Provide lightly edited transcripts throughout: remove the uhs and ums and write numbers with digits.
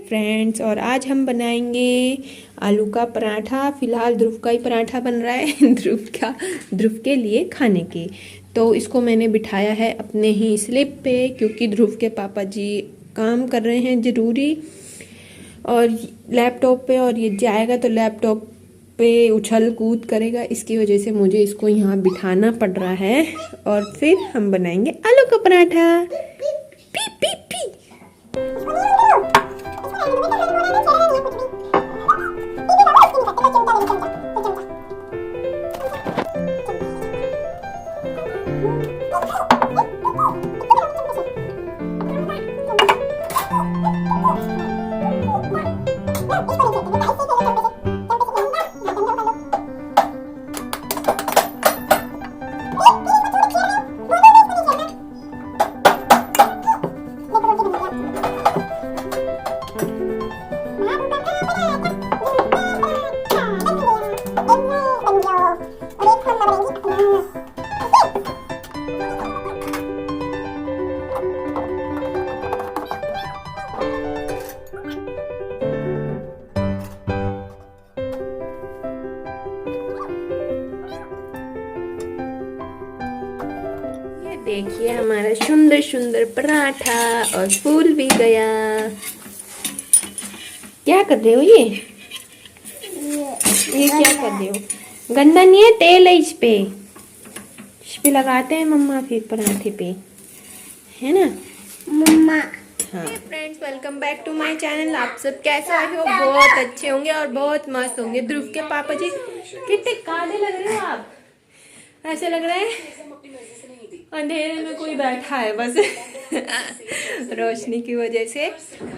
Friends, और आज हम बनाएंगे आलू का पराठा। फिलहाल ध्रुव का ही पराठा बन रहा है ध्रुव के लिए खाने के। तो इसको मैंने बिठाया है अपने ही स्लिप पे, क्योंकि ध्रुव के पापा जी काम कर रहे हैं ज़रूरी और लैपटॉप पे, और ये जाएगा तो लैपटॉप पे उछल कूद करेगा। इसकी वजह से मुझे इसको यहाँ बिठाना पड़ रहा है और फिर हम बनाएंगे आलू का पराठा। P P P. देखिए हमारा सुंदर सुंदर पराठा, और फूल भी गया। क्या कर रहे हो ये क्या कर रहे हो? गंदा नहीं है, तेल है इस पे लगाते हैं मम्मा फिर पराठे पे, है ना मम्मा? हाँ friends, welcome back to my channel. आप सब कैसे हो? बहुत अच्छे होंगे और बहुत मस्त होंगे। ध्रुव के पापा जी कितने काले लग रहे हो आप, ऐसे लग रहा है अंधेरे में कोई बैठा है बस रोशनी की वजह से।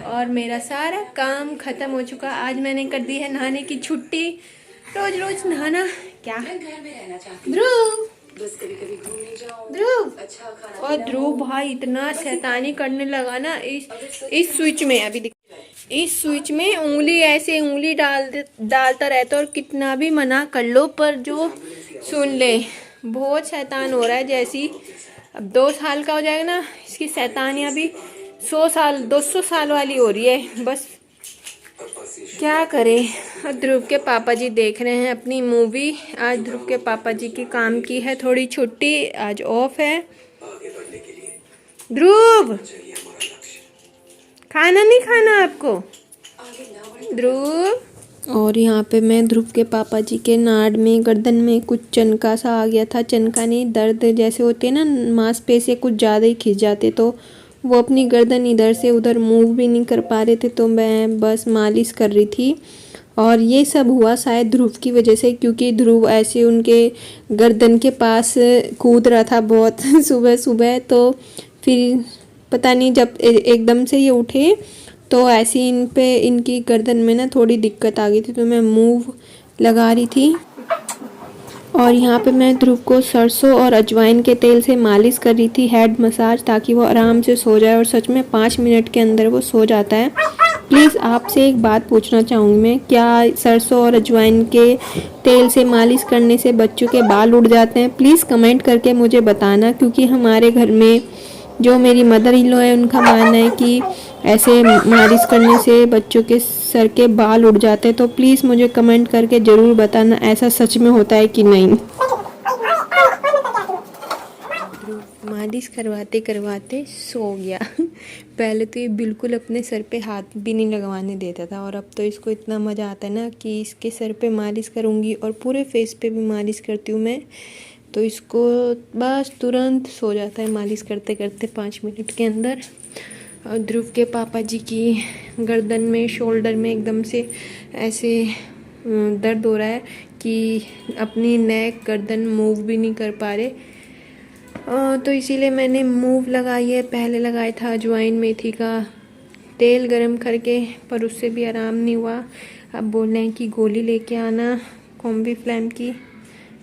और मेरा सारा काम खत्म हो चुका। आज मैंने कर दी है नहाने की छुट्टी। रोज रोज नहाना क्या? ध्रुव और ध्रुव भाई इतना शैतानी करने लगा ना इस स्विच में। अभी इस स्विच में उंगली ऐसे उंगली डालता रहता, और कितना भी मना कर लो पर जो सुन ले। बहुत शैतान हो रहा है। जैसी अब 2 साल का हो जाएगा ना, इसकी शैतानियाँ भी 100 साल 200 साल वाली हो रही है। बस क्या करें। ध्रुव के पापा जी देख रहे हैं अपनी मूवी। आज ध्रुव के पापा जी की काम की है थोड़ी छुट्टी, आज ऑफ है। ध्रुव खाना नहीं खाना आपको ध्रुव? और यहाँ पे मैं ध्रुव के पापा जी के नाड़ में गर्दन में कुछ चनका सा आ गया था। चनका नहीं, दर्द जैसे होते हैं ना, मांसपेशियाँ कुछ ज़्यादा ही खिंच जाते, तो वो अपनी गर्दन इधर से उधर मूव भी नहीं कर पा रहे थे। तो मैं बस मालिश कर रही थी। और ये सब हुआ शायद ध्रुव की वजह से, क्योंकि ध्रुव ऐसे उनके गर्दन के पास कूद रहा था बहुत सुबह सुबह। तो फिर पता नहीं, जब एकदम से ये उठे तो ऐसी इन पे इनकी गर्दन में ना थोड़ी दिक्कत आ गई थी, तो मैं मूव लगा रही थी। और यहाँ पे मैं ध्रुव को सरसों और अजवाइन के तेल से मालिश कर रही थी, हेड मसाज, ताकि वो आराम से सो जाए। और सच में 5 मिनट के अंदर वो सो जाता है। प्लीज़ आपसे एक बात पूछना चाहूँगी मैं, क्या सरसों और अजवाइन के तेल से मालिश करने से बच्चों के बाल उड़ जाते हैं? प्लीज़ कमेंट करके मुझे बताना, क्योंकि हमारे घर में जो मेरी मदर इन लॉ है उनका मानना है कि ऐसे मालिश करने से बच्चों के सर के बाल उड़ जाते हैं। तो प्लीज़ मुझे कमेंट करके ज़रूर बताना, ऐसा सच में होता है कि नहीं। मालिश करवाते करवाते सो गया पहले तो ये बिल्कुल अपने सर पे हाथ भी नहीं लगवाने देता था, और अब तो इसको इतना मज़ा आता है ना कि इसके सर पे मालिश करूँगी और पूरे फेस पे भी मालिश करती हूँ मैं, तो इसको बस तुरंत सो जाता है मालिश करते करते 5 मिनट के अंदर। और ध्रुव के पापा जी की गर्दन में, शोल्डर में एकदम से ऐसे दर्द हो रहा है कि अपनी नेक गर्दन मूव भी नहीं कर पा रहे। तो इसीलिए मैंने मूव लगाई है। पहले लगाया था अजवाइन मेथी का तेल गरम करके, पर उससे भी आराम नहीं हुआ। अब बोल रहे हैं कि गोली लेके आना कॉम्बी फ्लैम की।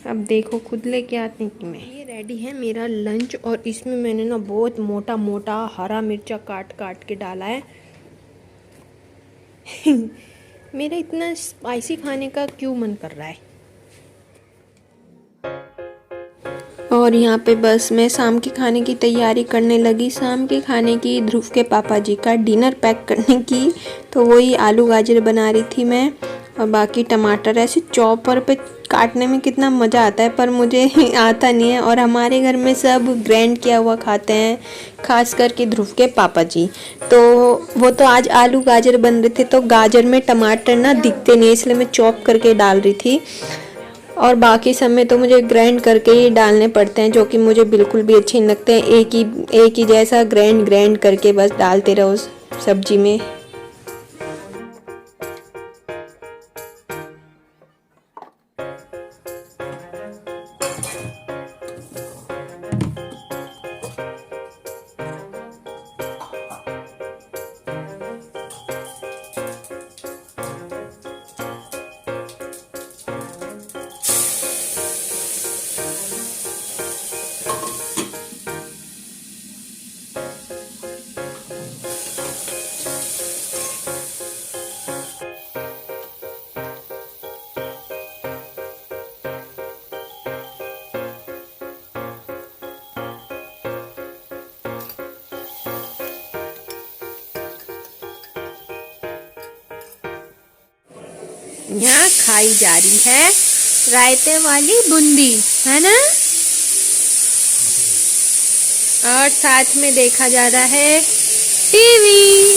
अब देखो खुद लेके आते हैं कि मैं। ये रेडी है मेरा लंच, और इसमें मैंने ना बहुत मोटा मोटा हरा मिर्चा काट काट के डाला है मेरा इतना स्पाइसी खाने का क्यों मन कर रहा है। और यहाँ पे बस मैं शाम के खाने की तैयारी करने लगी। शाम के खाने की ध्रुव के पापा जी का डिनर पैक करने की, तो वही आलू गाजर बना रही थी मैं। और बाकी टमाटर ऐसे चॉपर पे काटने में कितना मज़ा आता है, पर मुझे आता नहीं है। और हमारे घर में सब ग्राइंड किया हुआ खाते हैं, खास करके ध्रुव के पापा जी। तो वो तो आज आलू गाजर बन रहे थे, तो गाजर में टमाटर ना दिखते नहीं, इसलिए मैं चॉप करके डाल रही थी। और बाकी सब में तो मुझे ग्राइंड करके ही डालने पड़ते हैं, जो कि मुझे बिल्कुल भी अच्छे नहीं लगते हैं। एक ही जैसा ग्राइंड करके बस डालते रहो सब्जी में। यहाँ खाई जा रही है रायते वाली बूंदी, है ना। और साथ में देखा जा रहा है टीवी।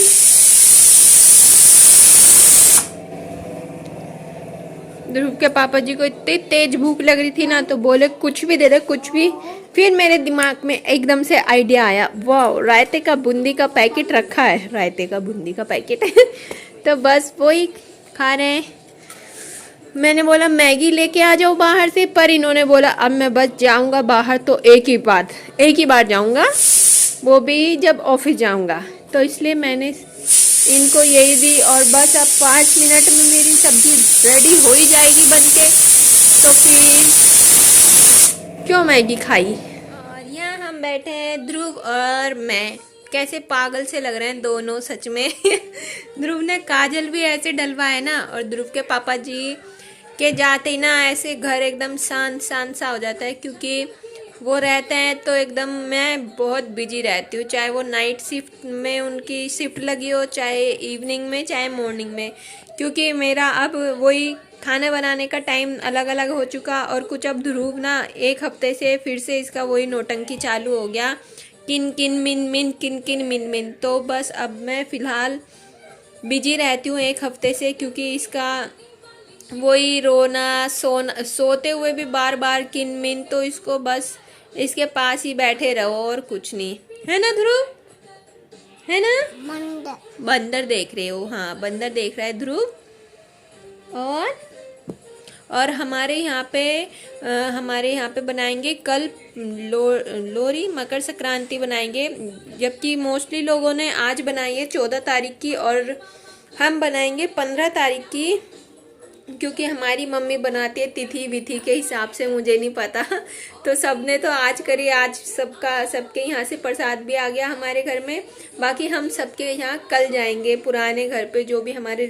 ध्रुव के पापा जी को इतनी तेज भूख लग रही थी ना, तो बोले कुछ भी दे दे, कुछ भी। फिर मेरे दिमाग में एकदम से आइडिया आया, वाह रायते का बूंदी का पैकेट रखा है, रायते का बूंदी का पैकेट तो बस वही खा रहे हैं। मैंने बोला मैगी लेके आ जाओ बाहर से, पर इन्होंने बोला अब मैं बस जाऊंगा बाहर तो एक ही बार जाऊंगा, वो भी जब ऑफिस जाऊंगा। तो इसलिए मैंने इनको यही दी। और बस अब 5 मिनट में मेरी सब्जी रेडी हो ही जाएगी बनके, तो फिर क्यों मैगी खाई। और यहाँ हम बैठे हैं ध्रुव और मैं, कैसे पागल से लग रहे हैं दोनों सच में ध्रुव ने काजल भी ऐसे डलवाया ना, और ध्रुव के पापा जी के जाते ही ना ऐसे घर एकदम शांत शांत सा हो जाता है, क्योंकि वो रहते हैं तो एकदम मैं बहुत बिजी रहती हूँ, चाहे वो नाइट शिफ्ट में उनकी शिफ्ट लगी हो, चाहे इवनिंग में, चाहे मॉर्निंग में। क्योंकि मेरा अब वही खाना बनाने का टाइम अलग अलग हो चुका, और कुछ अब ध्रुव ना 1 हफ्ते से फिर से इसका वही नौटंकी चालू हो गया, किन किन मिन मिन किन किन मिन मिन। तो बस अब मैं फ़िलहाल बिजी रहती हूँ 1 हफ्ते से, क्योंकि इसका वही रोना सोते हुए भी बार बार किन मिन, तो इसको बस इसके पास ही बैठे रहो और कुछ नहीं, है ना ध्रुव, है ना। बंदर देख रहे हो, हाँ बंदर देख रहा है ध्रुव। और हमारे यहाँ पे बनाएंगे कल लोहरी, मकर संक्रांति बनाएंगे, जबकि मोस्टली लोगों ने आज बनाई है 14 तारीख की, और हम बनाएंगे 15 तारीख की, क्योंकि हमारी मम्मी बनाती है तिथि विधि के हिसाब से, मुझे नहीं पता तो सबने तो आज करी। आज सबके यहाँ से प्रसाद भी आ गया हमारे घर में। बाकी हम सबके यहाँ कल जाएंगे पुराने घर पे, जो भी हमारे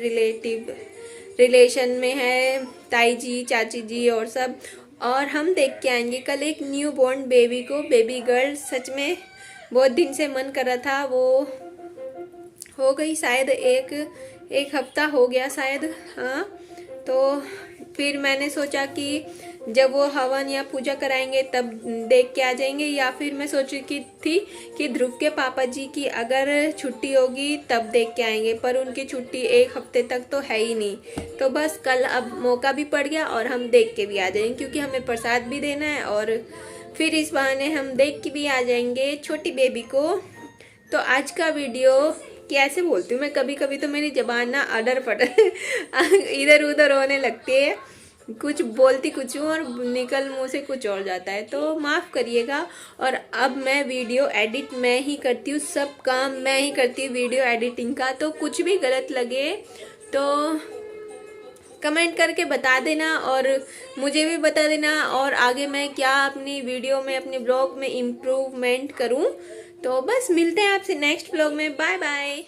रिलेशन में है, ताई जी, चाची जी और सब। और हम देख के आएंगे कल एक न्यू बॉर्न बेबी को, बेबी गर्ल। सच में बहुत दिन से मन कर रहा था, वो हो गई शायद एक हफ्ता हो गया शायद, हाँ। तो फिर मैंने सोचा कि जब वो हवन या पूजा कराएंगे तब देख के आ जाएंगे, या फिर मैं सोच रही थी कि ध्रुव के पापा जी की अगर छुट्टी होगी तब देख के आएंगे, पर उनकी छुट्टी 1 हफ्ते तक तो है ही नहीं। तो बस कल अब मौका भी पड़ गया और हम देख के भी आ जाएंगे, क्योंकि हमें प्रसाद भी देना है, और फिर इस बहाने हम देख के भी आ जाएंगे छोटी बेबी को। तो आज का वीडियो कैसे बोलती हूँ मैं, कभी कभी तो मेरी ज़बान ना अडर पडर इधर उधर होने लगती है, कुछ बोलती कुछ हूँ और निकल मुँह से कुछ और जाता है, तो माफ़ करिएगा। और अब मैं वीडियो एडिट मैं ही करती हूँ, सब काम मैं ही करती हूँ वीडियो एडिटिंग का। तो कुछ भी गलत लगे तो कमेंट करके बता देना, और मुझे भी बता देना, और आगे मैं क्या अपनी वीडियो में, अपने ब्लॉग में इम्प्रूवमेंट करूँ। तो बस मिलते हैं आपसे नेक्स्ट ब्लॉग में, बाय बाय।